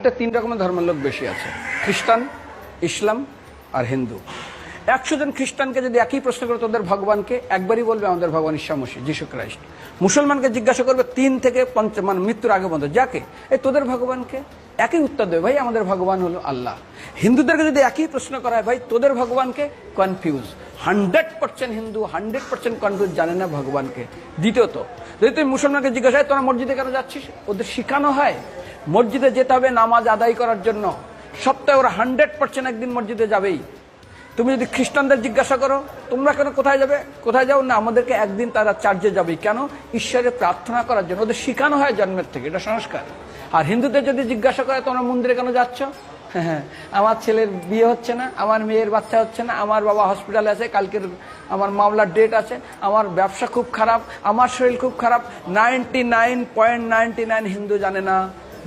তিন রকমের ধর্মের লোক বেশি আছে, খ্রিস্টান, ইসলাম আর হিন্দু। 100 জন খ্রিস্টানকে যদি একই প্রশ্ন করে তোদের ভগবানকে, একবারই বলবে আমাদের ভগবান ঈসা মসীহ, যিশু খ্রাইস্ট। মুসলমানকে জিজ্ঞাসা করবে 3 থেকে 5 মানে মৃত্যুর আগে পর্যন্ত, যাকে এই তোদের ভগবানকে, একই উত্তর দেবে, ভাই আমাদের ভগবান হলো আল্লাহ। হিন্দুদেরকে যদি একই প্রশ্ন করা হয়, ভাই তোদের ভগবানকে, কনফিউজ। 100% হিন্দু 100% কনফিউজ, জানে না ভগবানকে। দ্বিতীয়ত, যদি তুমি মুসলমানকে জিজ্ঞাসা হয় তোরা মসজিদে কেন যাচ্ছিস, ওদের শিখানো হয় মসজিদে যেতে হবে নামাজ আদায় করার জন্য। সপ্তাহে ওরা 100% একদিন মসজিদে যাবেই। তুমি যদি খ্রিস্টানদের জিজ্ঞাসা করো তোমরা কেন কোথায় যাবে, কোথায় যাও না, আমাদেরকে একদিন তারা চার্চে যাবে। কেন? ঈশ্বরের প্রার্থনা করার জন্য, ওদের শিখানো হয় জন্মের থেকে, এটা সংস্কার। আর হিন্দুদের যদি জিজ্ঞাসা করে তোমরা মন্দিরে কেন যাচ্ছ, হ্যাঁ আমার ছেলের বিয়ে হচ্ছে না, আমার মেয়ের বাচ্চা হচ্ছে না, আমার বাবা হসপিটালে আছে, কালকের আমার মামলার ডেট আছে, আমার ব্যবসা খুব খারাপ, আমার শরীর খুব খারাপ। 99.99 হিন্দু জানে না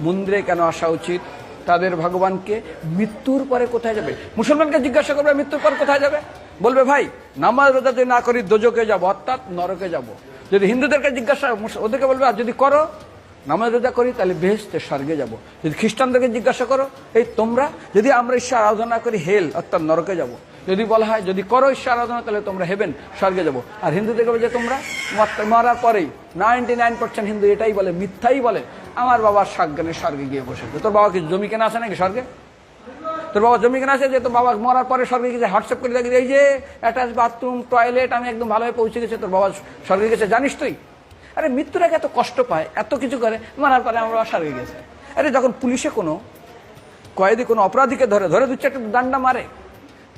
মন্দিরে কেন আসা উচিত, তাদের ভগবানকে মৃত্যুর পরে কোথায় যাবে। মুসলমানকে জিজ্ঞাসা করবে মৃত্যুর পর কোথায় যাবে, বলবে ভাই নামাজ রোজা যদি না করি দোজকে যাব, অর্থাৎ নরকে যাব। যদি হিন্দুদেরকে জিজ্ঞাসা, ওদেরকে বলবে আর যদি করো নামাজ রোজা করি তাহলে বেহেশতে স্বর্গে যাব। যদি খ্রিস্টানদেরকে জিজ্ঞাসা করো, এই তোমরা যদি আমরা ঈশ্বর আরাধনা করি হেল অর্থাৎ নরকে যাব। যদি বলা হয় যদি করো ঈশ্বর আরাধনা তাহলে তোমরা হেভেন স্বর্গে যাব। আর হিন্দুদেরকে বলে যে তোমরা মরার পরেই 99% হিন্দু এটাই বলে, মিথ্যাই বলে, আমার বাবার সজ্ঞানে স্বর্গে গিয়ে বসেছে। তোর বাবা কি জমি কেনা আছে নাকি স্বর্গে? তোর বাবা জমি কেনা আছে যে তোর বাবা মরার পরে স্বর্গে গেছে, হোয়াটসঅ্যাপ করে দেখি এই যে অ্যাটাচ বাথরুম টয়লেট আমি একদম ভালোভাবে পৌঁছে গেছে, তোর বাবা স্বর্গে গেছে, জানিস তুই? আরে মৃত্যুর আগে এত কষ্ট পায়, এত কিছু করে, মারার পরে আমার বাবা স্বর্গে গেছে। আরে যখন পুলিশে কোনো কয়েদি কোনো অপরাধীকে ধরে 2-4টা ডান্ডা মারে,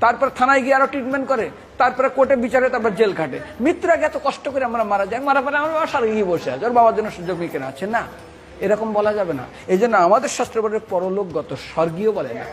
তারপর থানায় গিয়ে আরো ট্রিটমেন্ট করে, তারপরে কোর্টে বিচারে, তারপর জেল খাটে, মৃত্যুর আগে এত কষ্ট করে আমরা মারা যায়, মারা পরে আমার বাবা স্বর্গে গিয়ে বসে আছে, ওর বাবার জন্য জমি কেনা আছে না, এরকম বলা যাবে না। এই জন্য আমাদের শাস্ত্র বলে পরলোকগত, স্বর্গীয় বলে না।